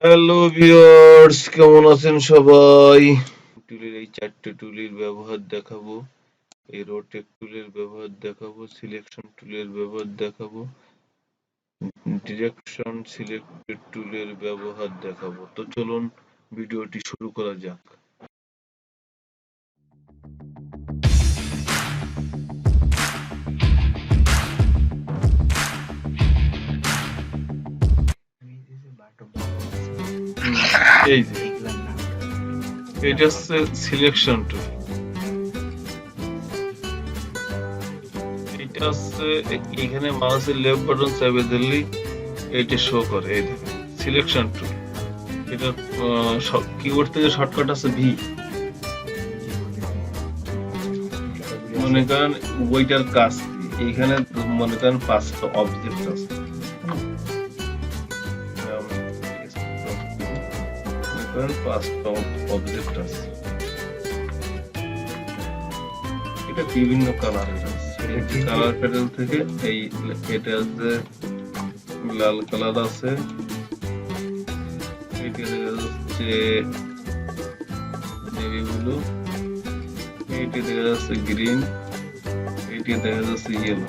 Hello viewers, কেমন আছেন সবাই? টুলের এই চারটে টুলের ব্যবহার দেখাবো। এই রোটেট টুলের ব্যবহার দেখাবো, সিলেকশন টুলের ব্যবহার দেখাবো, ডিরেকশন সিলেক্টেড টুলের ব্যবহার দেখাবো। তো চলুন ভিডিওটি শুরু করা যাক। এই যে এটা হচ্ছে সিলেকশন টুল। এটা হচ্ছে এখানে মাউসের লেফট বাটন চাপে দিলেই এইটা শো করে। এই দেখেন সিলেকশন টুল। এটা কিবোর্ড থেকে শর্টকাট আছে ভি। মনে করেন ওইটার কাজ এইখানে মনে করেন 5টা অবজেক্ট আছে। মনে করেন 5টা অবজেক্ট আছে। এটা বিভিন্ন কালারের আছে। কালার প্যানেল থেকে এই এটা আছে লাল কালার আছে, এটা হচ্ছে নেভি ব্লু, এইটা দেখা যাচ্ছে গ্রিন, এইটা দেখা যাচ্ছে ইয়েলো।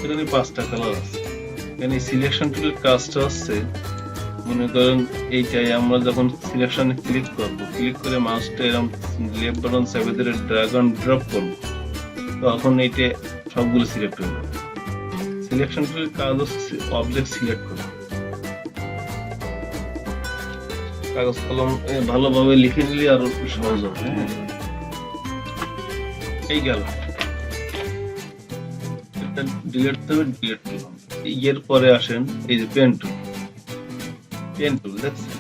এখানে 5টা কালার আছে। এখানে সিলেকশন টুলের কাজটা হচ্ছে মনে করেন এইটাই আমরা যখন সিলেকশনে ক্লিক করব, ক্লিক করে মাউসটা এরকম লেফট বাটন চেপে ধরে ড্র্যাগ অ্যান্ড ড্রপ করব, তখন এইটা সবগুলো সিলেক্ট হয়ে যাবে। সিলেকশন টুলের কাজ হচ্ছে অবজেক্ট সিলেক্ট করা। কাগজ কলম ভালোভাবে লিখে নিলে আরো সহজ হবে। এই গেল, এটা ডিলিট করবে, ডিলিট করলাম। এর পরে আসেন এই যে পেন টুল। পেন টুল দেখছেন,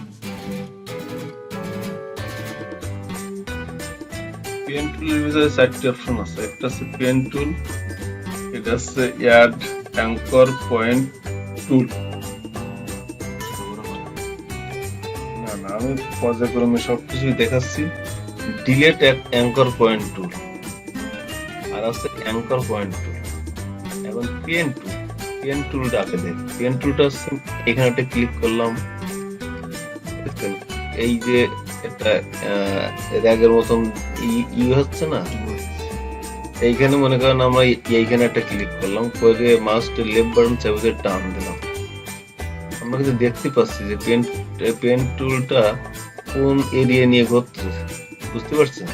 পেন টুলের ভিতরে 4টি অপশন আছে। একটা আছে পেন টুল, এটা হচ্ছে অ্যাড অ্যাঙ্কর পয়েন্ট টুল। না না, আমি পর্যায়ক্রমে সবকিছুই দেখাচ্ছি। ডিলিট অ্যাঙ্কর পয়েন্ট টুল আর আছে অ্যাঙ্কর পয়েন্ট টুল। এখন পেন টুল, পেন টুলটা আগে দেখ। পেন টুলটা হচ্ছে এখানে একটা ক্লিক করলাম, এই যে একটা র্যাগের মতন ই হচ্ছে না, এইখানে মনে করেন আমরা এইখানে একটা ক্লিক করলাম, করে মাউসটা লেফট বাটন চেপে টান দিলাম। আমরা কিন্তু দেখতে পাচ্ছি যে পেন টুলটা কোন এরিয়া নিয়ে ঘুরছে, বুঝতে পারছেন?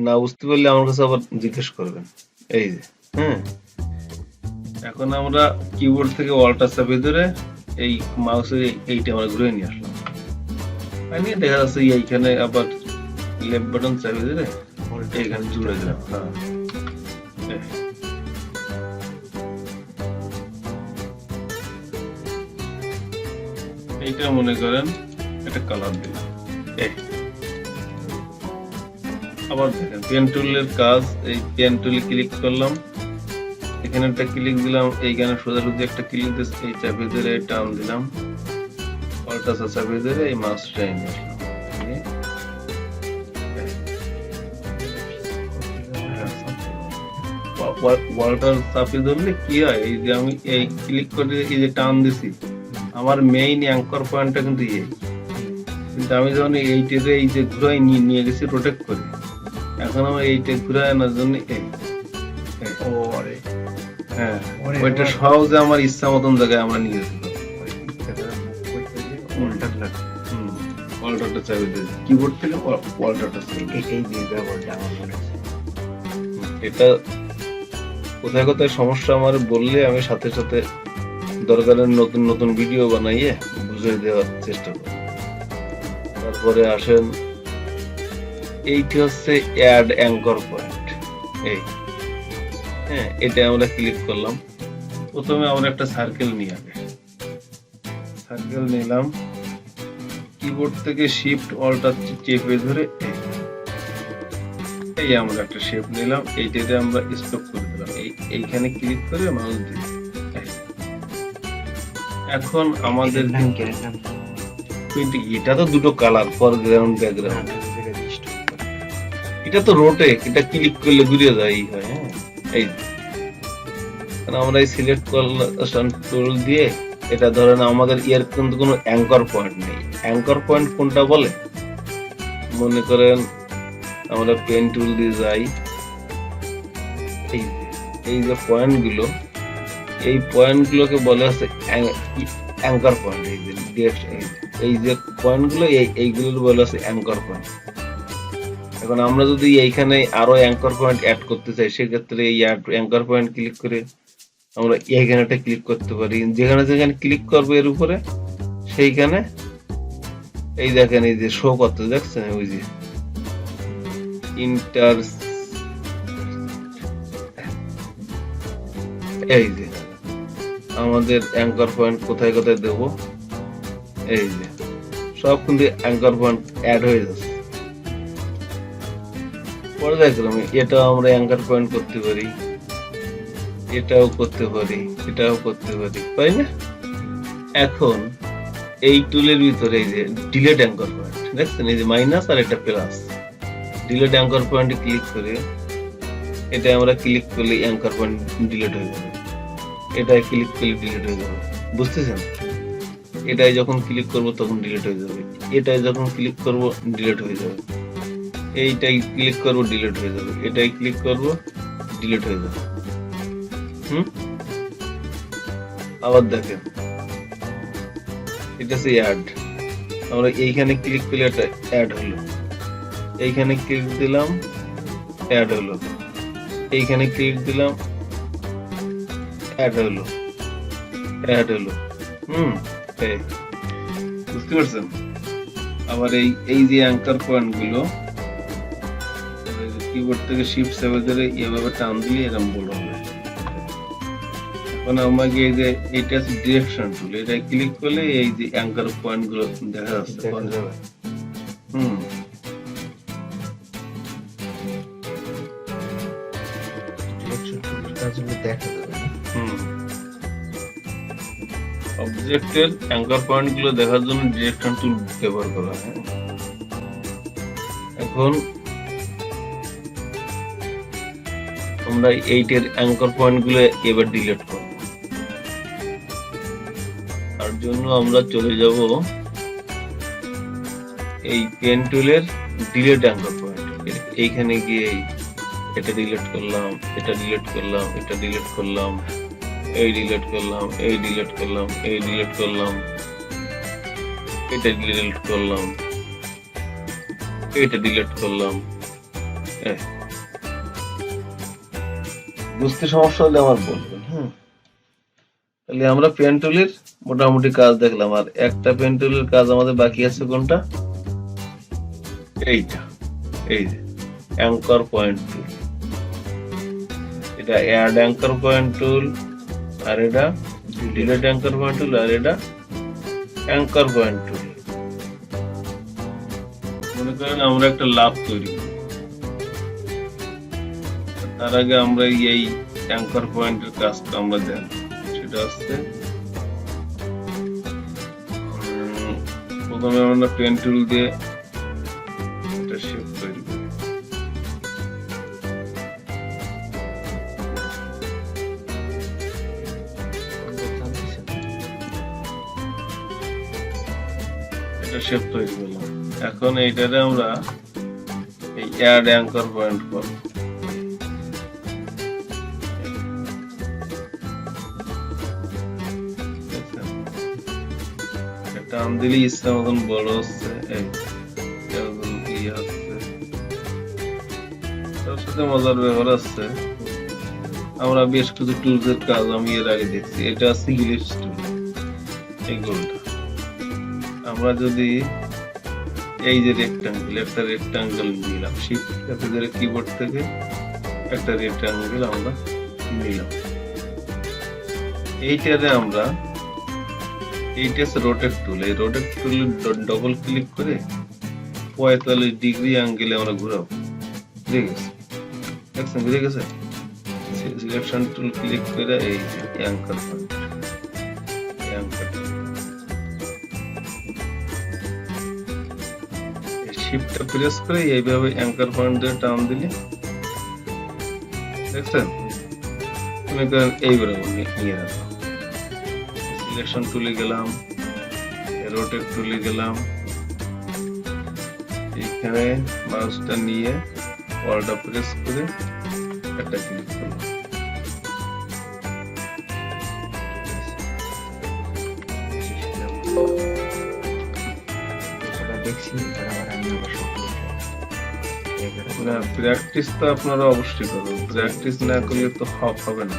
না বুঝতে পারলে আমার কাছে আবার জিজ্ঞেস করবেন। এই যে এখন আমরা কিবোর্ড থেকে অল্টার চাপে ধরে এই মাউসের এইটা আমরা ঘুরে নিয়ে আসলাম। নিয়ে দেখা যাচ্ছে এইখানে আবার লেফট বাটন চাপে ধরে এইখানে জুড়ে দিলাম। এইটা মনে করেন একটা কালার দিলাম। আবার দেখেন পেন টুলের কাজ। এই পেন টুলে ক্লিক করলাম, এখানে একটা ক্লিক দিলাম, এইখানে সোজাসুজি একটা ক্লিক দিয়ে এই চাপে ধরে টান দিলাম, অল্টার চাপে ধরে এই মাউসটা নিয়ে আসলাম। ওয়াল্টার চাপে ধরলে কি হয়, এই যে আমি এই ক্লিক করে এই যে টান দিছি, আমার মেইন অ্যাঙ্কর পয়েন্টটা কিন্তু এই। কিন্তু আমি যখন এইটাতে এই যে ঘুরাই নিয়ে গেছি রোটেট করে, এখন আমার এইটা ঘুরায় আনার জন্য হ্যাঁ ওইটা সহজে আমার ইচ্ছা মতন জায়গায় আমরা নিয়ে যেতে পারি। অল্টারটা চাপে দিই, কিবোর্ড থেকে অল্টারটা এটা কোথায় কোথায় সমস্যা আমার বললে আমি সাথে সাথে দরকারের নতুন নতুন ভিডিও বানাইয়ে বুঝিয়ে দেওয়ার চেষ্টা করি। তারপরে আসেন এইটি হচ্ছে অ্যাড অ্যাঙ্কর পয়েন্ট। এই এটা আমরা ক্লিক করলাম। প্রথমে আমরা একটা সার্কেল নিয়ে আগে সার্কেল নিলাম, কিবোর্ড থেকে শিফট অল্টার চেপে ধরে এই আমরা একটা শেপ নিলাম, এইটাতে আমরা স্টপ করে দিলাম, এইখানে ক্লিক করে মাউস দিই। এখন আমাদের এটা তো দুটো কালার, ফরগ্রাউন্ড ব্যাকগ্রাউন্ড। এটা তো রোটেট, এটা ক্লিক করলে ঘুরে যায়। এই আমরা এই সিলেক্ট করলাম টুল দিয়ে এটা ধরেন আমাদের এর কিন্তু কোনো অ্যাঙ্কর পয়েন্ট নেই। অ্যাঙ্কর পয়েন্ট কোনটা বলে, মনে করেন আমরা পেন টুল দিয়ে যাই, এই যে পয়েন্টগুলো, এই পয়েন্টগুলোকে বলে হচ্ছে অ্যাঙ্কর পয়েন্ট। এই যে পয়েন্টগুলো এইগুলোর বলে হচ্ছে অ্যাঙ্কর পয়েন্ট। এখন আমরা যদি এইখানে আরো অ্যাঙ্কর পয়েন্ট অ্যাড করতে চাই, সেক্ষেত্রে এই অ্যাঙ্কর পয়েন্ট ক্লিক করে আমরা এইখানেটা ক্লিক করতে পারি। যেখানে যেখানে ক্লিক করবো এর উপরে, সেইখানে এই দেখেন এই যে শো করতে, দেখছেন ওই যে ইন্টার, এই যে আমাদের অ্যাঙ্কর পয়েন্ট কোথায় কোথায় দেব, এই যে সব কিন্তু অ্যাঙ্কর পয়েন্ট অ্যাড হয়ে যাচ্ছে। পর্যায়ক্রমে এটাও আমরা অ্যাঙ্কর পয়েন্ট করতে পারি, এটাও করতে পারি, এটাও করতে পারি, তাই না? এখন এই টুলের ভিতরে এই যে ডিলিট অ্যাঙ্কর পয়েন্ট, দেখছেন এই যে মাইনাস আর এটা প্লাস, ডিলিট অ্যাঙ্কর পয়েন্টে ক্লিক করে এটা আমরা ক্লিক করলে অ্যাঙ্কর পয়েন্ট ডিলিট হয়ে যাবে, এটাই ক্লিক করলে ডিলিট হয়ে যাবে, বুঝতেছেন? এটাই যখন ক্লিক করব তখন ডিলিট হয়ে যাবে, এটাই যখন ক্লিক করব ডিলিট হয়ে যাবে, এইটাই ক্লিক করব ডিলিট হয়ে যাবে, এটাই ক্লিক করব ডিলিট হয়ে যাবে। আবার দেখেন এটা হচ্ছে অ্যাড, আমরা এইখানে ক্লিক করলে এটা অ্যাড হলো, এইখানে ক্লিক দিলাম অ্যাড হলো, এইখানে ক্লিক দিলাম অ্যাড হলো, অ্যাড হলো। বুঝতে পারছেন? আবার এই যে অ্যাঙ্কর পয়েন্ট গুলো কিবোর্ড থেকে শিফট চেপে ধরে এভাবে টান দিলে এরকম বড় হবে। এখন আমাকে এই যে এটা ডিরেকশন টুল, এটা ক্লিক করলে এই যে অ্যাঙ্কর পয়েন্ট গুলো দেখা যাচ্ছে। অবজেক্টের অ্যাঙ্কর পয়েন্ট গুলো দেখার জন্য ডিরেকশন টুল ব্যবহার করা হয়। এখন আমরা এইটার অ্যাঙ্কর পয়েন্ট গুলো এবার ডিলিট করব। তার জন্য আমরা চলে যাব এই পেন টুলের ডিলিট অ্যাঙ্কর পয়েন্ট, এইখানে গিয়ে এটা ডিলিট করলাম, এটা ডিলিট করলাম, এটা ডিলিট করলাম, এই ডিলিট করলাম, এই ডিলিট করলাম, এই ডিলিট করলাম, এটা ডিলিট করলাম, এটা ডিলিট করলাম। বুঝতে সমস্যা হলে আমার বলবেন। তাহলে আমরা পেন টুলের মোটামুটি কাজ দেখলাম, আর একটা পেন টুলের কাজ আমাদের বাকি আছে কোনটা, এইটা, এই যে অ্যাঙ্কর পয়েন্ট টুল। এটা অ্যাড অ্যাঙ্কর পয়েন্ট টুল, আর এটা ডিলিট অ্যাঙ্কর পয়েন্ট টুল, আর এটা অ্যাঙ্কর পয়েন্ট টুল। মনে করেন আমরা একটা লাভ তৈরি করি, তার আগে আমরা এই অ্যাঙ্কর পয়েন্টের কাজটা আমরা দেখব। সেটা হচ্ছে প্রথমে আমরা পেন টুল দিয়ে এটা শেপ তৈরি করি। এটা শেপ তৈরি করলাম। এখন এইটারে আমরা এই অ্যাড অ্যাঙ্কর পয়েন্ট করব। টান দিলে ইচ্ছা মতন বড় হচ্ছে, তার সাথে মজার ব্যাপার আছে, আমরা বেশ কিছু টুলসের কাজ আমি এর আগে দেখছি। এটা আছে ইলিপস টুল, এই গোলটা আমরা যদি এই যে রেক্টাঙ্গেল, একটা রেক্টাঙ্গেল নিলাম, শিফট চেপে ধরে কিবোর্ড থেকে একটা রেক্টাঙ্গেল আমরা নিলাম, এইটারে আমরা এইটা হচ্ছে রোটেট টুল। এই রোটেট টুল ডবল ক্লিক করে 45 ডিগ্রি অ্যাঙ্গেলে আমরা ঘুরাবো। দেখছেন বুঝে গেছে? সিলেকশন টুল ক্লিক করে এই যে অ্যাঙ্কর পয়েন্ট, শিফটটা প্রেস করে এইভাবে অ্যাঙ্কর পয়েন্ট দিয়ে টান দিলে, দেখছেন, মনে করেন এই বরাবর নিয়ে রাখলাম, সিলেকশন টুলে গেলাম, রোটেট টুলে গেলাম, এখানে মাউসটা নিয়ে ওয়ালটা প্রেস করে একটা ক্লিক করলাম। প্র্যাকটিস তো আপনারা অবশ্যই করবেন, প্র্যাকটিস না করলে তো হবে না।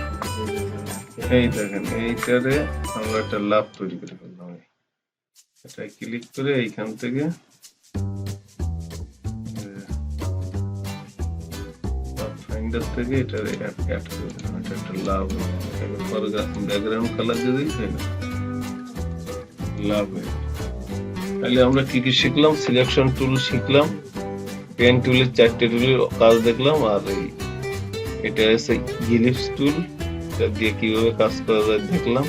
এই দেখেন, এইটারে আমরা একটা লাভ তৈরি করে ফেললাম। এটা ক্লিক করে এইখান থেকে ফাইন্ডার থেকে এটা অ্যাড করে দিলাম। এটা একটা লাভ, ব্যাকগ্রাউন্ড কালার দিয়ে দিই, লাভ হয়ে গেল। তাহলে আমরা কি কি শিখলাম? সিলেকশন টুল শিখলাম, পেন টুলের 4টে টুলের কাজ দেখলাম, আর এটা হচ্ছে ইলিপস টুল, এটা দিয়ে কিভাবে কাজ করা যায় দেখলাম।